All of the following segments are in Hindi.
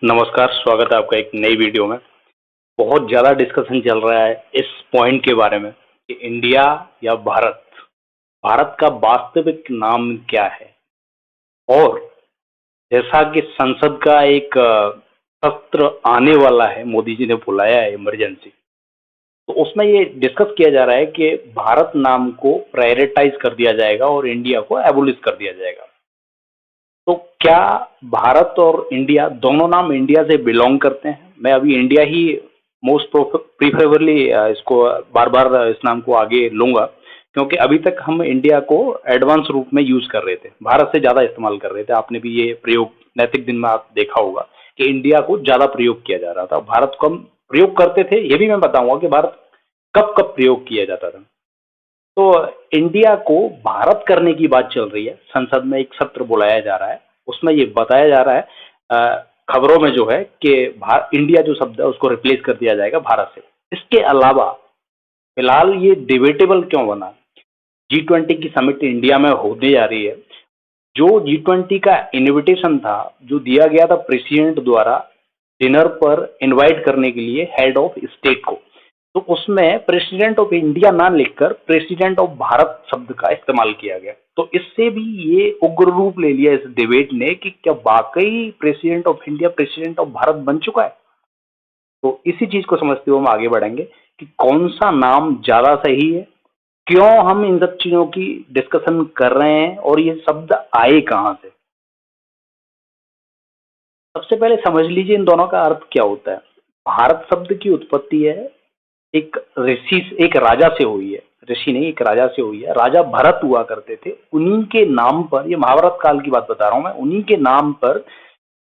नमस्कार, स्वागत है आपका एक नई वीडियो में। बहुत ज़्यादा डिस्कशन चल रहा है इस पॉइंट के बारे में कि इंडिया या भारत, भारत का वास्तविक नाम क्या है। और जैसा कि संसद का एक सत्र आने वाला है, मोदी जी ने बुलाया है इमरजेंसी, तो उसमें ये डिस्कस किया जा रहा है कि भारत नाम को प्रायोरिटाइज कर दिया जाएगा और इंडिया को एबोलिश कर दिया जाएगा। तो क्या भारत और इंडिया दोनों नाम इंडिया से बिलोंग करते हैं? मैं अभी इंडिया ही मोस्ट प्रीफरेबली इसको बार बार इस नाम को आगे लूंगा, क्योंकि अभी तक हम इंडिया को एडवांस रूप में यूज कर रहे थे, भारत से ज़्यादा इस्तेमाल कर रहे थे। आपने भी ये प्रयोग नैतिक दिन में आप देखा होगा कि इंडिया को ज़्यादा प्रयोग किया जा रहा था, भारत को हम प्रयोग करते थे। ये भी मैं बताऊंगा कि भारत कब कब प्रयोग किया जाता था। तो इंडिया को भारत करने की बात चल रही है, संसद में एक सत्र बुलाया जा रहा है, उसमें ये बताया जा रहा है खबरों में जो है कि इंडिया जो शब्द है उसको रिप्लेस कर दिया जाएगा भारत से। इसके अलावा फिलहाल ये डिबेटेबल क्यों बना, G20 की समिट इंडिया में होने जा रही है। जो G20 का इनविटेशन था, जो दिया गया था प्रेसिडेंट द्वारा डिनर पर इनवाइट करने के लिए हेड ऑफ स्टेट को, तो उसमें प्रेसिडेंट ऑफ इंडिया ना लिखकर प्रेसिडेंट ऑफ भारत शब्द का इस्तेमाल किया गया। तो इससे भी ये उग्र रूप ले लिया इस डिबेट ने कि क्या वाकई president of India president of Bharat बन चुका है। तो इसी चीज को समझते हुए हम आगे बढ़ेंगे कि कौन सा नाम ज्यादा सही है, क्यों हम इन सब चीजों की डिस्कशन कर रहे हैं और ये शब्द आए कहां से। सबसे पहले समझ लीजिए इन दोनों का अर्थ क्या होता है। भारत शब्द की उत्पत्ति है एक ऋषि, एक राजा से हुई है। ऋषि नहीं, एक राजा से हुई है। राजा भरत हुआ करते थे, उन्हीं के नाम पर, ये महाभारत काल की बात बता रहा हूं मैं, उन्हीं के नाम पर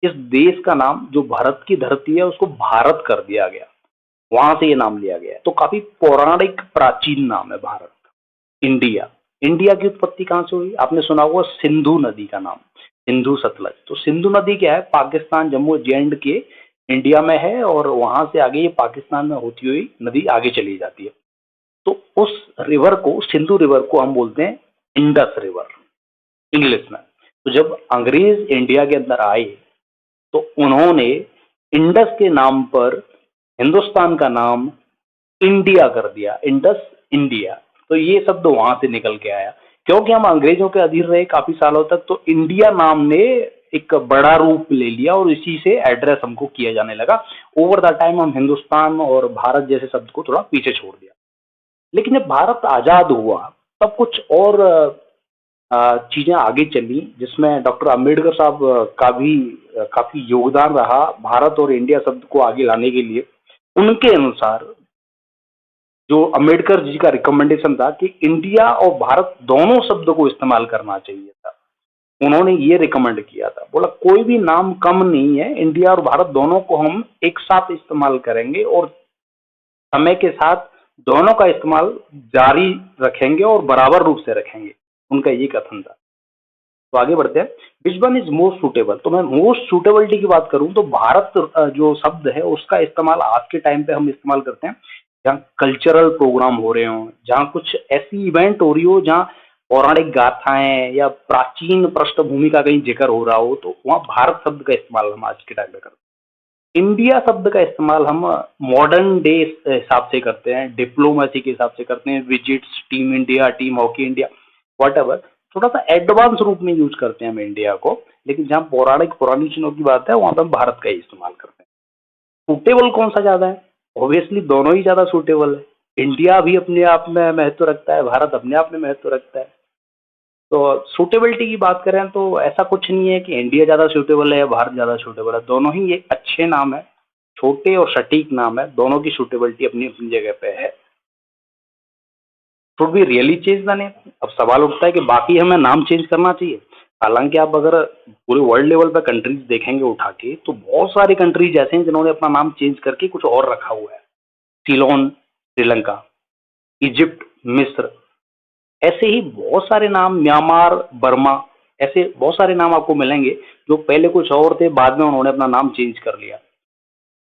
इस देश का नाम जो भारत की धरती है उसको भारत कर दिया गया, वहां से ये नाम लिया गया। तो काफी पौराणिक प्राचीन नाम है भारत। इंडिया, इंडिया की उत्पत्ति कहां से हुई? आपने सुना होगा सिंधु नदी का नाम, सिंधु सतलज। तो सिंधु नदी क्या है? पाकिस्तान, जम्मू एंड के इंडिया में है, और वहां से आगे ये पाकिस्तान में होती हुई नदी आगे चली जाती है। तो उस रिवर को, सिंधु रिवर को हम बोलते हैं इंडस रिवर इंग्लिश में। तो जब अंग्रेज इंडिया के अंदर आए तो उन्होंने इंडस के नाम पर हिंदुस्तान का नाम इंडिया कर दिया, इंडस इंडिया। तो ये शब्द वहां से निकल के आया, क्योंकि हम अंग्रेजों के अधीन रहे काफी सालों तक, तो इंडिया नाम ने एक बड़ा रूप ले लिया और इसी से एड्रेस हमको किया जाने लगा। ओवर द टाइम हम हिंदुस्तान और भारत जैसे शब्द को थोड़ा पीछे छोड़ दिया। लेकिन जब भारत आजाद हुआ तब कुछ और चीजें आगे चली, जिसमें डॉक्टर अंबेडकर साहब का भी काफी योगदान रहा भारत और इंडिया शब्द को आगे लाने के लिए। उनके अनुसार जो अंबेडकर जी का रिकमेंडेशन था कि इंडिया और भारत दोनों शब्द को इस्तेमाल करना चाहिए था, उन्होंने ये रिकमेंड किया था। बोला कोई भी नाम कम नहीं है, इंडिया और भारत दोनों को हम एक साथ इस्तेमाल करेंगे और समय के साथ दोनों का इस्तेमाल जारी रखेंगे और बराबर रूप से रखेंगे, उनका ये कथन था। तो आगे बढ़ते हैं, which one is most suitable. तो मैं मोस्ट सुटेबिलिटी की बात करूं तो भारत जो शब्द है उसका इस्तेमाल आज के टाइम पे हम इस्तेमाल करते हैं जहाँ कल्चरल प्रोग्राम हो रहे हो, जहाँ कुछ ऐसी इवेंट हो रही हो, जहाँ पौराणिक गाथाएं या प्राचीन पृष्ठभूमि का कहीं जिक्र हो रहा हो, तो वहाँ भारत शब्द का इस्तेमाल हम आज के टाइम पे करते हैं। इंडिया शब्द का इस्तेमाल हम मॉडर्न डे हिसाब से करते हैं, डिप्लोमेसी के हिसाब से करते हैं, visits, team India, team hockey India, what ever, थोड़ा सा एडवांस रूप में यूज करते हैं हम इंडिया को। लेकिन जहाँ पौराणिक पुरानी चीजों की बात है वहां पर हम भारत का ही इस्तेमाल करते हैं। सूटेबल कौन सा ज्यादा है? ऑब्वियसली दोनों ही ज्यादा सूटेबल है। इंडिया भी अपने आप में महत्व रखता है, भारत अपने आप में महत्व रखता है। तो सूटेबिलिटी की बात करें तो ऐसा कुछ नहीं है कि इंडिया ज़्यादा सूटेबल है या भारत ज़्यादा सूटेबल है, दोनों ही ये अच्छे नाम है, छोटे और सटीक नाम है, दोनों की सूटेबिलिटी अपनी अपनी जगह पे है। Should be really change the name? अब सवाल उठता है कि बाकी हमें नाम चेंज करना चाहिए। हालांकि आप अगर पूरे वर्ल्ड लेवल पे कंट्रीज देखेंगे उठा के, तो बहुत सारी कंट्रीज ऐसे हैं जिन्होंने अपना नाम चेंज करके कुछ और रखा हुआ है। सीलोन श्रीलंका, इजिप्ट, मिस्र, ऐसे ही बहुत सारे नाम, म्यांमार, बर्मा, ऐसे बहुत सारे नाम आपको मिलेंगे जो पहले कुछ और थे, बाद में उन्होंने अपना नाम चेंज कर लिया।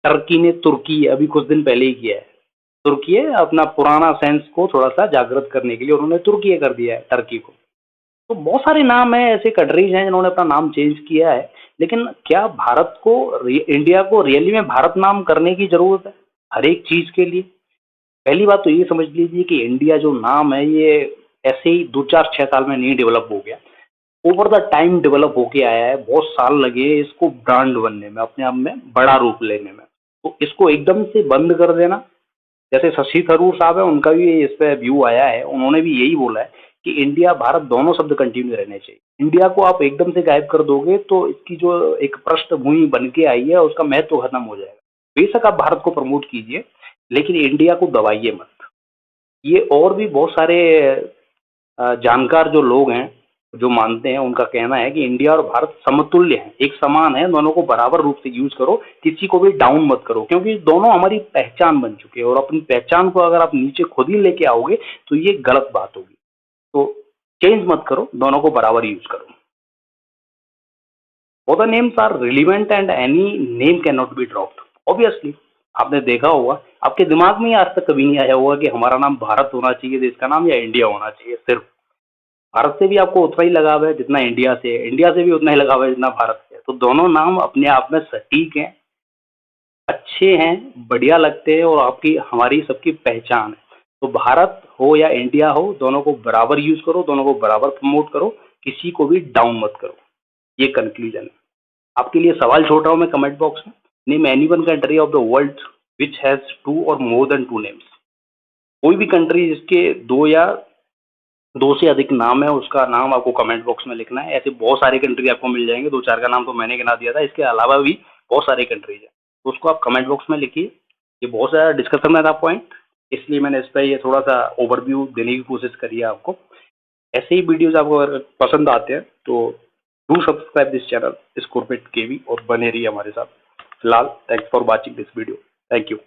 टर्की ने तुर्की अभी कुछ दिन पहले ही किया है। तुर्की अपना पुराना सेंस को थोड़ा सा जागृत करने के लिए उन्होंने तुर्की कर दिया है टर्की को। तो बहुत सारे नाम है, ऐसे कंट्रीज हैं जिन्होंने अपना नाम चेंज किया है। लेकिन क्या भारत को इंडिया को रियली में भारत नाम करने की जरूरत है हर एक चीज के लिए? पहली बात तो ये समझ लीजिए कि इंडिया जो नाम है ये ऐसे ही 2 4 6 साल में नहीं डेवलप हो गया, ओवर द टाइम डेवलप होके आया है। बहुत साल लगे इसको ब्रांड बनने में, अपने आप में बड़ा रूप लेने में। तो इसको एकदम से बंद कर देना, जैसे शशि थरूर साहब है उनका भी इस पे व्यू आया है, उन्होंने भी यही बोला है कि इंडिया भारत दोनों शब्द कंटिन्यू रहने चाहिए। इंडिया को आप एकदम से गायब कर दोगे तो इसकी जो एक पृष्ठभूमि बन के आई है उसका महत्व खत्म हो जाएगा। बेशक आप भारत को प्रमोट कीजिए लेकिन इंडिया को दबाइए मत। ये और भी बहुत सारे जानकार जो लोग हैं जो मानते हैं उनका कहना है कि इंडिया और भारत समतुल्य हैं, एक समान है, दोनों को बराबर रूप से यूज करो, किसी को भी डाउन मत करो, क्योंकि दोनों हमारी पहचान बन चुके हैं और अपनी पहचान को अगर आप नीचे खुद ही लेके आओगे तो ये गलत बात होगी। तो चेंज मत करो, दोनों को बराबर यूज करो। Both the names are relevant and any name cannot be dropped. Obviously, आपने देखा होगा, आपके दिमाग में ही आज तक कभी नहीं आया होगा कि हमारा नाम भारत होना चाहिए देश का नाम, या इंडिया होना चाहिए। सिर्फ भारत से भी आपको उतना ही लगाव है जितना इंडिया से है, इंडिया से भी उतना ही लगाव है जितना भारत से है। तो दोनों नाम अपने आप में सटीक हैं, अच्छे हैं, बढ़िया लगते हैं और आपकी हमारी सबकी पहचान है। तो भारत हो या इंडिया हो, दोनों को बराबर यूज करो, दोनों को बराबर प्रमोट करो, किसी को भी डाउन मत करो। ये कंक्लूजन है। आपके लिए सवाल छोड़ रहा हूं मैं कमेंट बॉक्स में। Name any one country of the world which has 2 और मोर देन 2 नेम्स। कोई भी कंट्री जिसके 2 या 2 से अधिक नाम है, उसका नाम आपको कमेंट बॉक्स में लिखना है। ऐसे बहुत सारे कंट्री आपको मिल जाएंगे, 2 4 का नाम तो मैंने गिना दिया था, इसके अलावा भी बहुत सारे कंट्रीज हैं, तो उसको आप कमेंट बॉक्स में लिखिए। ये बहुत ज़्यादा डिस्कशन में था पॉइंट, इसलिए मैंने इस पर ये थोड़ा सा ओवरव्यू देने की कोशिश करी है आपको। ऐसे ही वीडियोज आपको अगर पसंद आते हैं तो डू सब्सक्राइब दिस चैनल स्कॉर्पिट केवी और बने रहिए हमारे साथ। फिलहाल thanks for watching this video. Thank you.